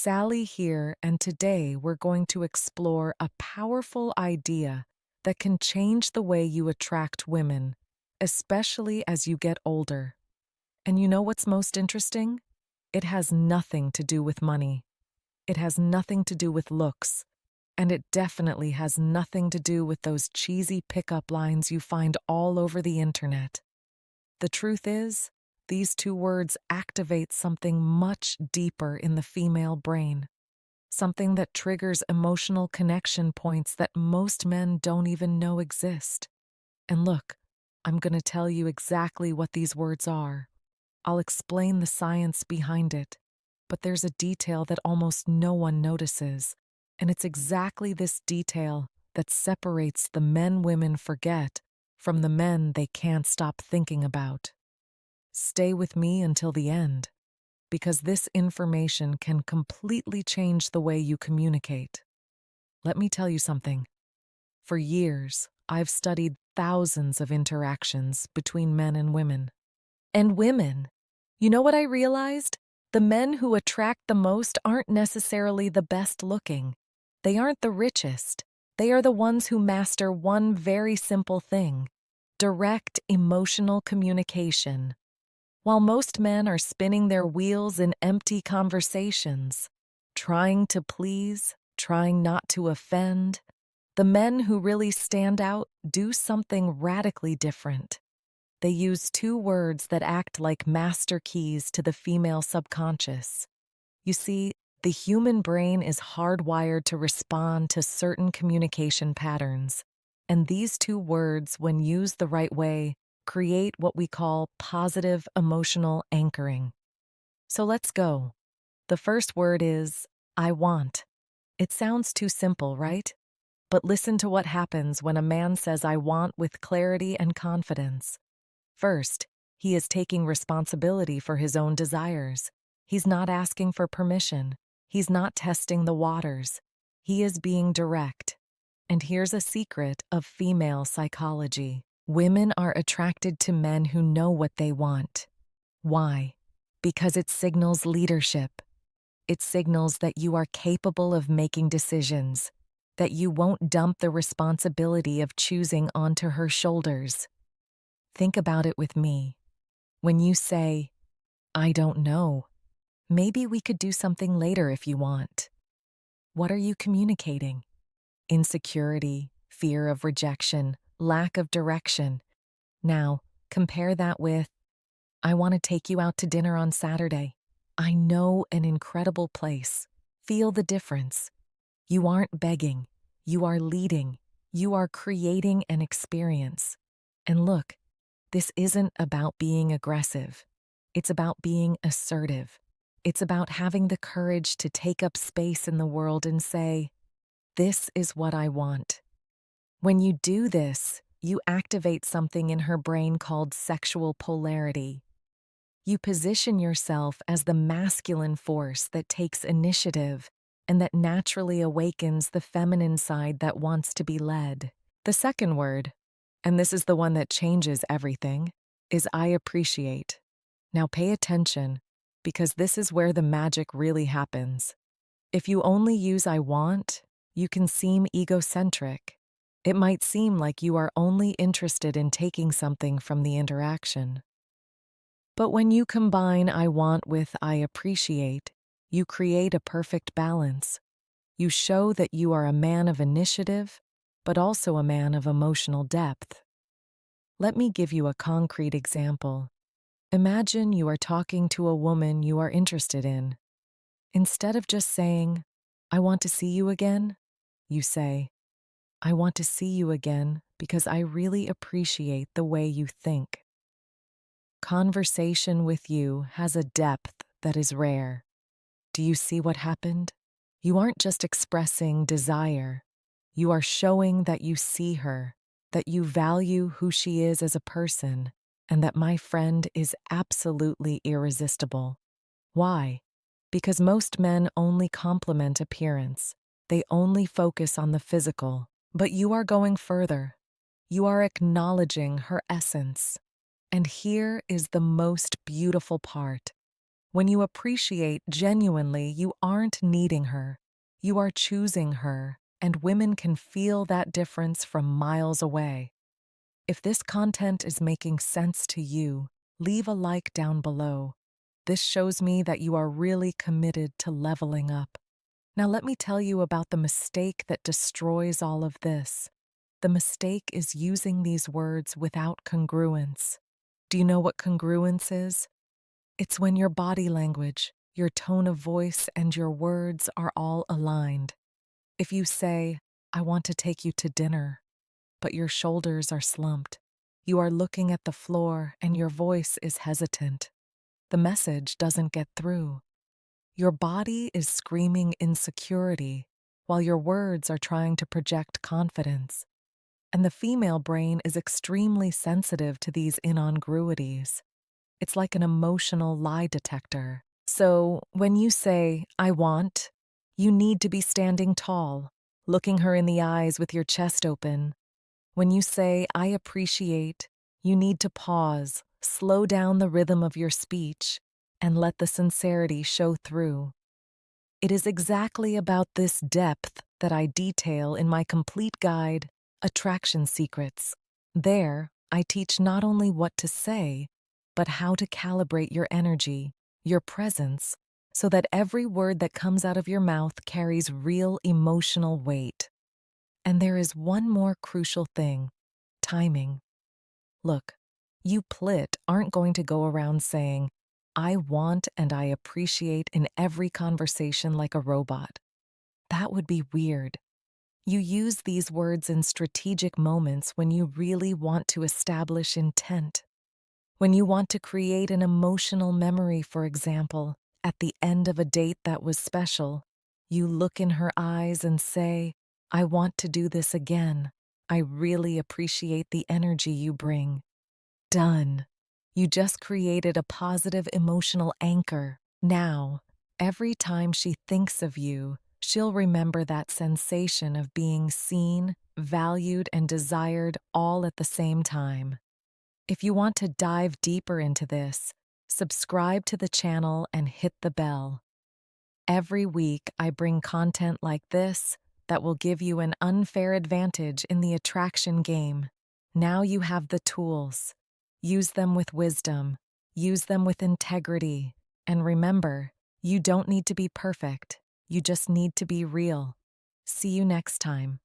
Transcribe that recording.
Sally here, and today we're going to explore a powerful idea that can change the way you attract women, especially as you get older. And you know what's most interesting? It has nothing to do with money. It has nothing to do with looks. And it definitely has nothing to do with those cheesy pickup lines you find all over the internet. The truth is, these two words activate something much deeper in the female brain, something that triggers emotional connection points that most men don't even know exist. And look, I'm going to tell you exactly what these words are. I'll explain the science behind it, but there's a detail that almost no one notices, and it's exactly this detail that separates the men women forget from the men they can't stop thinking about. Stay with me until the end, because this information can completely change the way you communicate. Let me tell you something. For years, I've studied thousands of interactions between men and women. And women. You know what I realized? The men who attract the most aren't necessarily the best looking. They aren't the richest. They are the ones who master one very simple thing: direct emotional communication. While most men are spinning their wheels in empty conversations, trying to please, trying not to offend, the men who really stand out do something radically different. They use two words that act like master keys to the female subconscious. You see, the human brain is hardwired to respond to certain communication patterns, and these two words, when used the right way, create what we call positive emotional anchoring. So let's go. The first word is I want. It sounds too simple, right? But listen to what happens when a man says I want with clarity and confidence. First, he is taking responsibility for his own desires. He's not asking for permission. He's not testing the waters. He is being direct. And here's a secret of female psychology. Women are attracted to men who know what they want. Why? Because it signals leadership. It signals that you are capable of making decisions, that you won't dump the responsibility of choosing onto her shoulders. Think about it with me. When you say, I don't know, maybe we could do something later if you want. What are you communicating? Insecurity, fear of rejection, lack of direction. Now, compare that with, I want to take you out to dinner on Saturday. I know an incredible place. Feel the difference. You aren't begging. You are leading. You are creating an experience. And look, this isn't about being aggressive. It's about being assertive. It's about having the courage to take up space in the world and say, this is what I want. When you do this, you activate something in her brain called sexual polarity. You position yourself as the masculine force that takes initiative and that naturally awakens the feminine side that wants to be led. The second word, and this is the one that changes everything, is I appreciate. Now pay attention, because this is where the magic really happens. If you only use I want, you can seem egocentric. It might seem like you are only interested in taking something from the interaction. But when you combine I want with I appreciate, you create a perfect balance. You show that you are a man of initiative, but also a man of emotional depth. Let me give you a concrete example. Imagine you are talking to a woman you are interested in. Instead of just saying, I want to see you again, you say, I want to see you again because I really appreciate the way you think. Conversation with you has a depth that is rare. Do you see what happened? You aren't just expressing desire. You are showing that you see her, that you value who she is as a person, and that my friend is absolutely irresistible. Why? Because most men only compliment appearance. They only focus on the physical. But you are going further. You are acknowledging her essence. And here is the most beautiful part. When you appreciate genuinely, you aren't needing her. You are choosing her, and women can feel that difference from miles away. If this content is making sense to you, leave a like down below. This shows me that you are really committed to leveling up. Now, let me tell you about the mistake that destroys all of this. The mistake is using these words without congruence. Do you know what congruence is? It's when your body language, your tone of voice, and your words are all aligned. If you say, "I want to take you to dinner," but your shoulders are slumped, you are looking at the floor and your voice is hesitant, the message doesn't get through. Your body is screaming insecurity while your words are trying to project confidence. And the female brain is extremely sensitive to these incongruities. It's like an emotional lie detector. So when you say, "I want," you need to be standing tall, looking her in the eyes with your chest open. When you say, "I appreciate," you need to pause, slow down the rhythm of your speech, and let the sincerity show through. It is exactly about this depth that I detail in my complete guide, Attraction Secrets. There, I teach not only what to say, but how to calibrate your energy, your presence, so that every word that comes out of your mouth carries real emotional weight. And there is one more crucial thing: timing. Look, you plit aren't going to go around saying, "I want and I appreciate" in every conversation like a robot. That would be weird. You use these words in strategic moments when you really want to establish intent. When you want to create an emotional memory, for example, at the end of a date that was special, you look in her eyes and say, "I want to do this again. I really appreciate the energy you bring." Done. You just created a positive emotional anchor. Now, every time she thinks of you, she'll remember that sensation of being seen, valued, and desired all at the same time. If you want to dive deeper into this, subscribe to the channel and hit the bell. Every week, I bring content like this that will give you an unfair advantage in the attraction game. Now you have the tools. Use them with wisdom, use them with integrity, and remember, you don't need to be perfect. You just need to be real. See you next time.